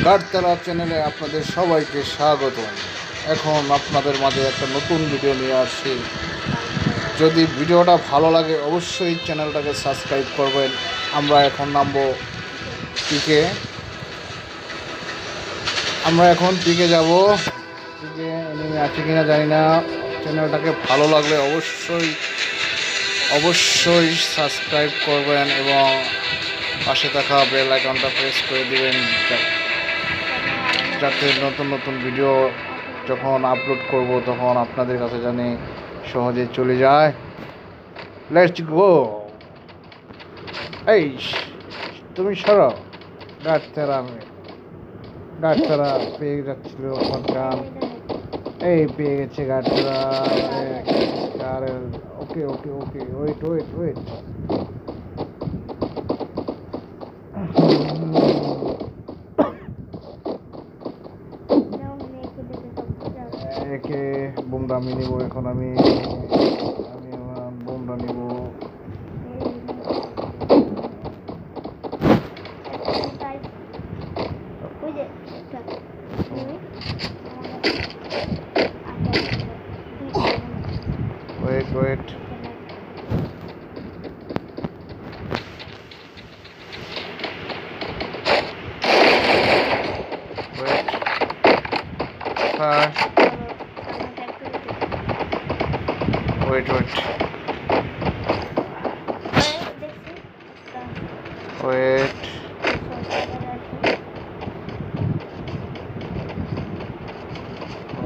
গাড়তলা চ্যানেলে আপনাদের সবাইকে স্বাগত। এখন আপনাদের মাঝে একটা নতুন ভিডিও নিয়ে আসছি। যদি ভিডিওটা ভালো লাগে অবশ্যই চ্যানেলটাকে সাবস্ক্রাইব করবেন। আমরা এখন নামবো পিকে। আমরা এখন পিকে যাব। পিকে এনিমে আছে কিনা জানি না। চ্যানেলটাকে ভালো লাগলে অবশ্যই সাবস্ক্রাইব করবেন এবং পাশে থাকা বেল আইকনটা প্রেস করে দিবেন, যাতে নতুন নতুন ভিডিও যখন আপলোড করব তখন আপনাদের কাছে জানি সহজে চলে যায়। Let's go. এই তুমি সরো। গাড়তারা পেয়ে যাচ্ছিল গান। এই পেয়ে গেছে গাড়তারা। Okay okay okay, wait wait wait. একে বোমরা আমি নিব। এখন আমি বোমরা নিব। Wait wait. Wait.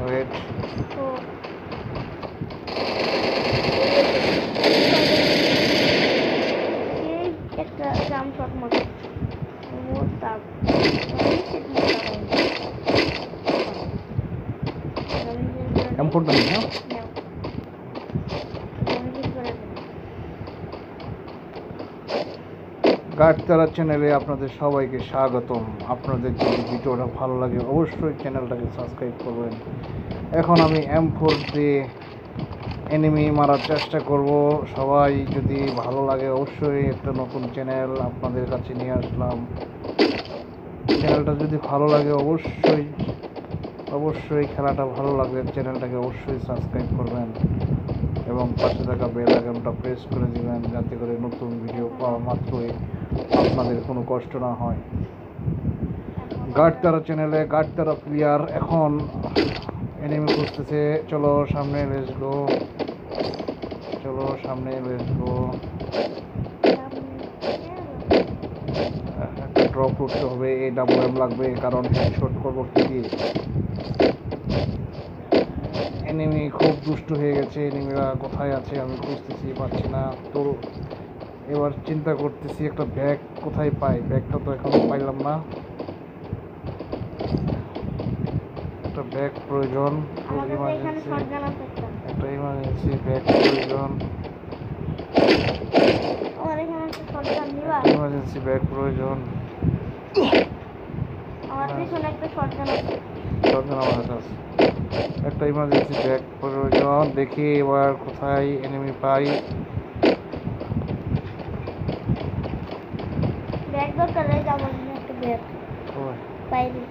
Wait. একটা জাম শট মতো মোটা গাড়তলা চ্যানেলে আপনাদের সবাইকে স্বাগতম। আপনাদের যদি ভিডিওটা ভালো লাগে অবশ্যই চ্যানেলটাকে সাবস্ক্রাইব করবেন। এখন আমি M4 দিয়ে এনিমি মারার চেষ্টা করব। সবাই যদি ভালো লাগে অবশ্যই একটা নতুন চ্যানেল আপনাদের কাছে নিয়ে আসলাম। চ্যানেলটা যদি ভালো লাগে অবশ্যই খেলাটা ভালো লাগলে চ্যানেলটাকে অবশ্যই সাবস্ক্রাইব করবেন এবং পাশে থাকা বেল আইকনটা প্রেস করে দিবেন, যাতে করে নতুন ভিডিও পাওয়া মাত্রই আপনাদের কোনো কষ্ট না হয়। গাড়তারা চ্যানেলে গাড়তারা প্লেয়ার এখন এনিমি খুঁজতেছে। চলো সামনে, লেটস গো। একটা ড্রপ করতে হবে। এই WM লাগবে, কারণ হেডশট করবো কি। এনিমি খুব দুষ্ট হয়ে গেছে। এনিমিরা কোথায় আছে আমি খুঁজতেছি, পাচ্ছি না। তো এবার চিন্তা করতেছি একটা ব্যাগ কোথায় পাই। ব্যাগটা তো এখন পাইলাম না। একটা ব্যাগ প্রয়োজন, একটা ইমার্জেন্সি ব্যাগ প্রয়োজন। ইমার্জেন্সি ব্যাগ প্রয়োজন। একটা ইমার্জেন্সি ব্যাগ প্রয়োজন। দেখি এবার কোথায় এনিমি পাই। ব্যাগ দরকার নেই, যাবো একটা ব্যাগ পাইনি।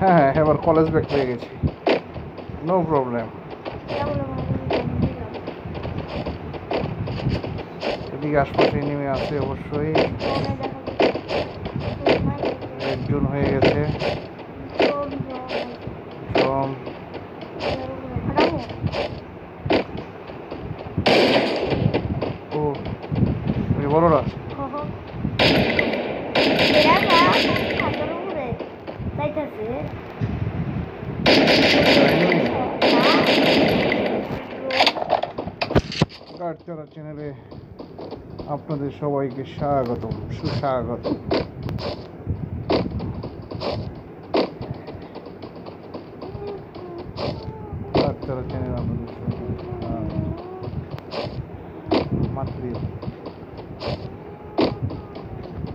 হ্যাঁ, এবার কলেজ ব্যাগ পেয়ে গেছি, নো প্রবলেম। এদিকে আশপাশে নেমে আছে অবশ্যই। একজন হয়ে গেছে। বড়রা গাড়তলা চ্যানেলে আপনাদের সবাইকে সুস্বাগতম। গাড়তলা চ্যানেল আপনাদের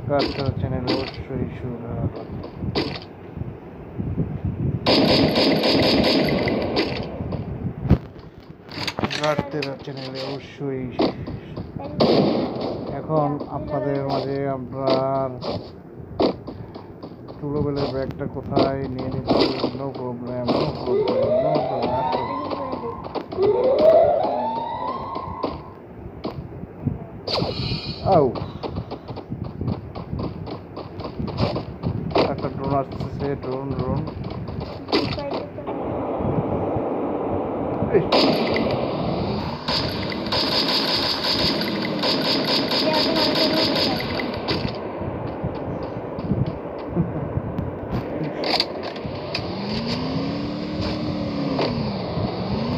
গাড়তলা চ্যানেল অবশ্যই সুস্বাগতম। গার্ডদের চ্যানেলে অবশ্যই। এখন আপনাদের মাঝে আপনার টুলোবেলের ব্যাগটা কোথায় নিয়ে নিচ্ছি। No problem, no problem, no problem. একটা ড্রোন আসতেছে, ড্রোন ড্রোন।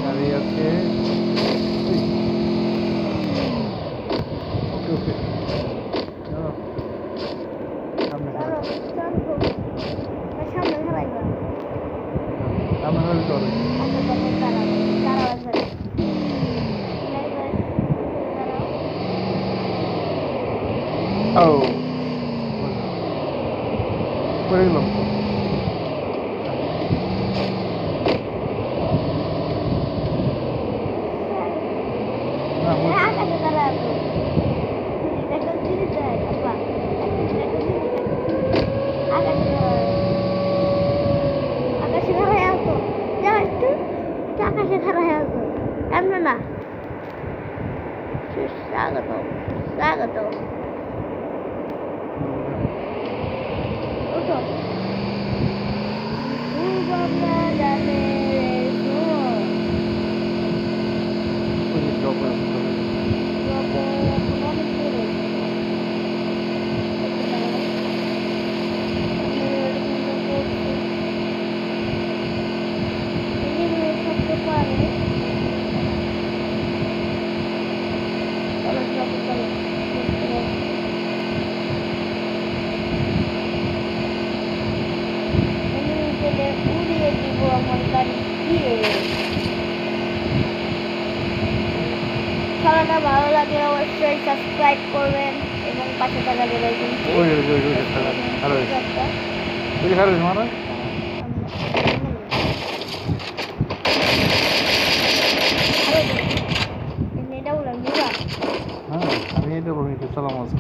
গাড়ি আছে। ওকে ওকে, সামনে সামনে চলে। ও পড়ে গেলাম তো। স্বাগত ওঠো উড়িয়ে দিব আমার গাড়ি দিয়ে। খেলাটা ভালো লাগলে অবশ্যই সাবস্ক্রাইব করবেন এবং পাশে থাকা বেল আইকনটি আমি এটা বলি তো সালাম আছে।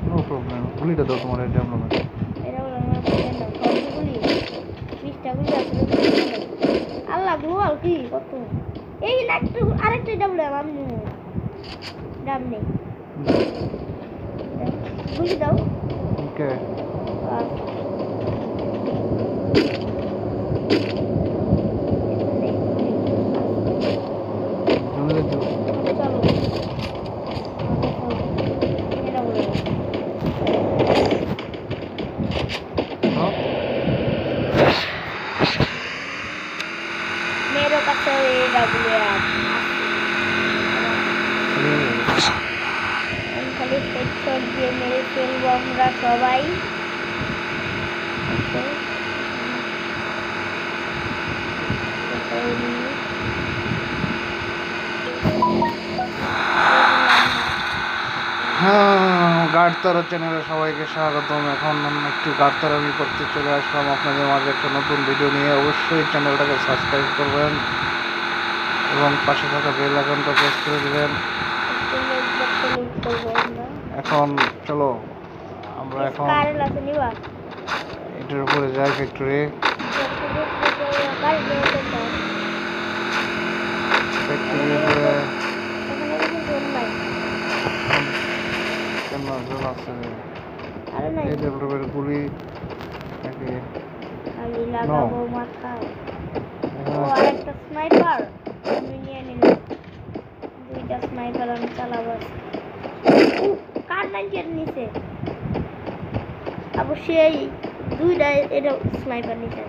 নো প্রবলেম, গুলিটা দাও তোমার এটা আমরা আল্লাহ গুয়াল কি কত এই একটা আরেকটা ডাবল আমি ডাব নেই গুলি দাও। ওকে मेरे पास খালি পেছন দিয়ে মেরে ফেলবো আমরা সবাই। গাড়তারা চ্যানেলে সবাইকে স্বাগতম। এখন একটু গাড়তারামি করতে চলে আসলাম আপনাদের মাঝে একটা নতুন ভিডিও নিয়ে। অবশ্যই চ্যানেলটাকে সাবস্ক্রাইব করবেন এবং পাশে থাকা বেল আইকনটা প্রেস করে দেবেন। এখন চলো আমরা এখন এটার উপরে যাই ফ্যাক্টরি। ফ্যাক্টরির উপরে কেন জল আছে এই ডেভেলপের গুলি নাকি আমি লাগাবো মাথায়। ও আরেকটা স্নাইপার আমি নিয়ে নিলাম। দুইটা স্নাইপার আমি চালাবো। কার নাইটের নিচে অবশ্যই দুইটা এটা স্নাইপার নিচে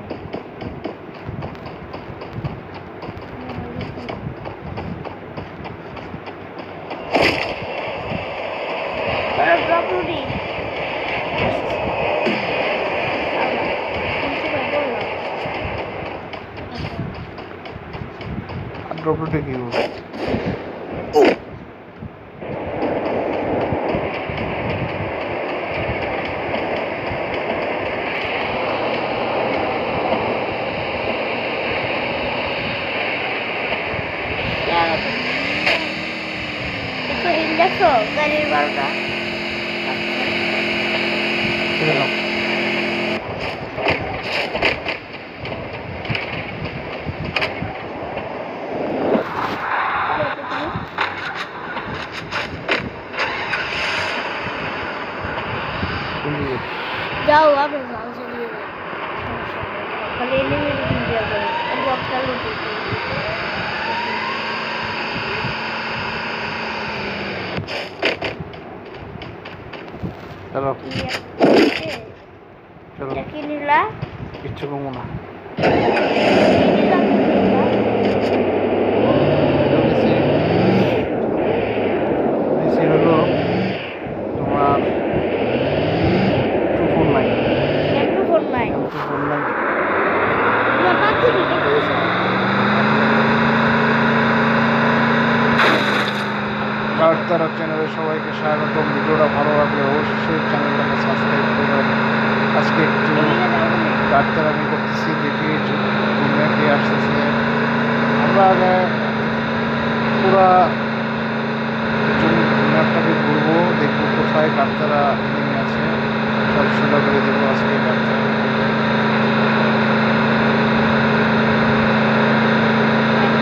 ড্রপটা কি দেখছো গাড়ির বারোটা ঠিক আছে যাও আবার যাও চলিয়ে যাও খালি এলিমি রুটিন দিয়ে যাও বক্সটা রুটিন চলো চলো কি নিলা কিচ্ছু কমো না নিচে হলো তোমার 249 একটু ফোন নাই 249 তোমার পাচ্ছি কি কত দিছো কার্তারা চ্যানেলে সবাইকে স্বাগত ভিডিওটা ভালো লাগলে অবশ্যই চ্যানেলটাকে সাবস্ক্রাইব করবেন আজকে একটু কার্তারা আমি করতেছি দেখি দুনিয়া কে আসতেছে আমরা আগে পুরা ম্যাপটাকে ঘুরবো দেখবো কোথায় কার্তারা নেমে আছে সব সোজা করে দেবো আজকে কার্তারা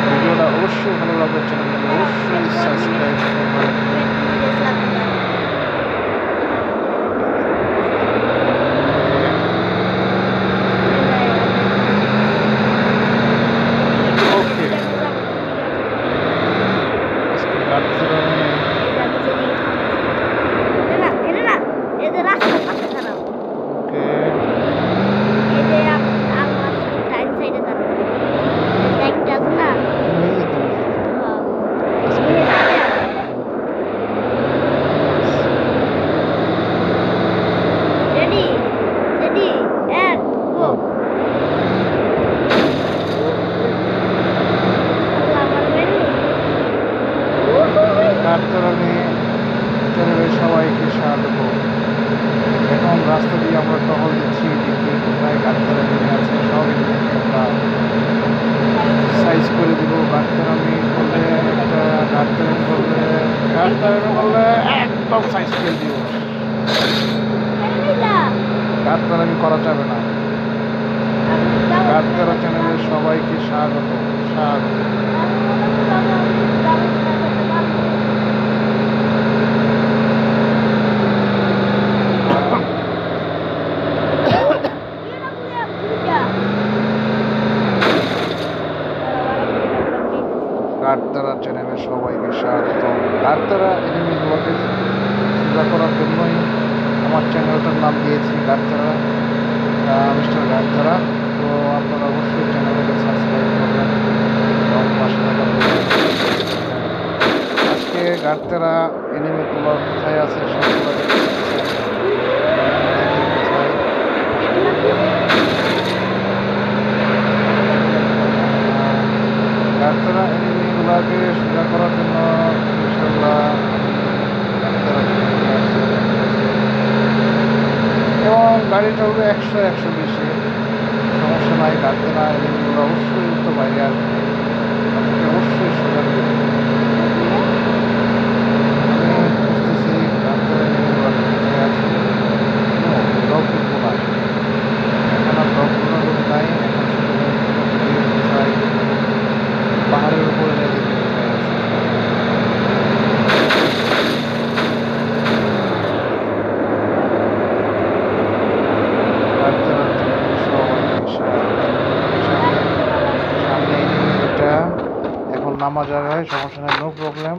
ভিডিওটা অবশ্যই ভালো লাগবে চ্যানেলটাকে অবশ্যই সাবস্ক্রাইব করবেন ওকে আজকে কার্তারা চ্যানেলের সবাইকে স্বাগত এখন রাস্তা দিয়ে আমরা টহল দিচ্ছি দেখি কোথায় কার্তারা নেমে আছে সব এগুলোকে আমরা সাইজ করে দেবো কার্তারামি করলে একটা কার্তারামি করলে একদম সাইজ করে দিব কার্তারামি করা যাবে না কার্তারা চ্যানেলের সবাইকে স্বাগত স্বাগত কার্তারা চ্যানেলে সবাইকে স্বাগত কার্তারা এনিমিগুলোকে সোজা করার জন্যই আমার চ্যানেলটার নাম দিয়েছি কার্তারা মিস্টার কার্তারা তো আপনারা অবশ্যই চ্যানেলটাকে সাবস্ক্রাইব করবেন এবং পাশে থাকা আজকে কার্তারা এনিমিগুলো কোথায় আছে সবগুলো দেখি কোথায় কার্তারা এনিমিগুলোকে সোজা করার জন্য ইনশাল্লাহ এবং গাড়ি চলবে 100-120 সমস্যা নাই কার্তারা এনিমিগুলো অবশ্যই তো বাইরে আসবে তাদেরকে অবশ্যই সোজা করে দেবে আমি বুঝতেছি কার্তারা এনিমিগুলো কোথায় আছে ড্রপ করবো না এখন আর ড্রপ করার লোক নাই এখন শুধু কোথায় পাহাড়ের উপরে নিয়ে যেতে কোথায় আছে সামনে এটা এখন নামা জায়গায় সমস্যা নেই নো প্রবলেম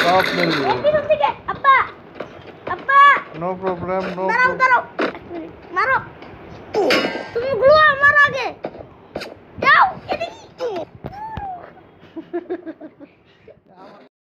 সব মিলবে নো প্রবলেম নো মারো তুমি গ্লুয়াল মারো আগে যাও এদিকে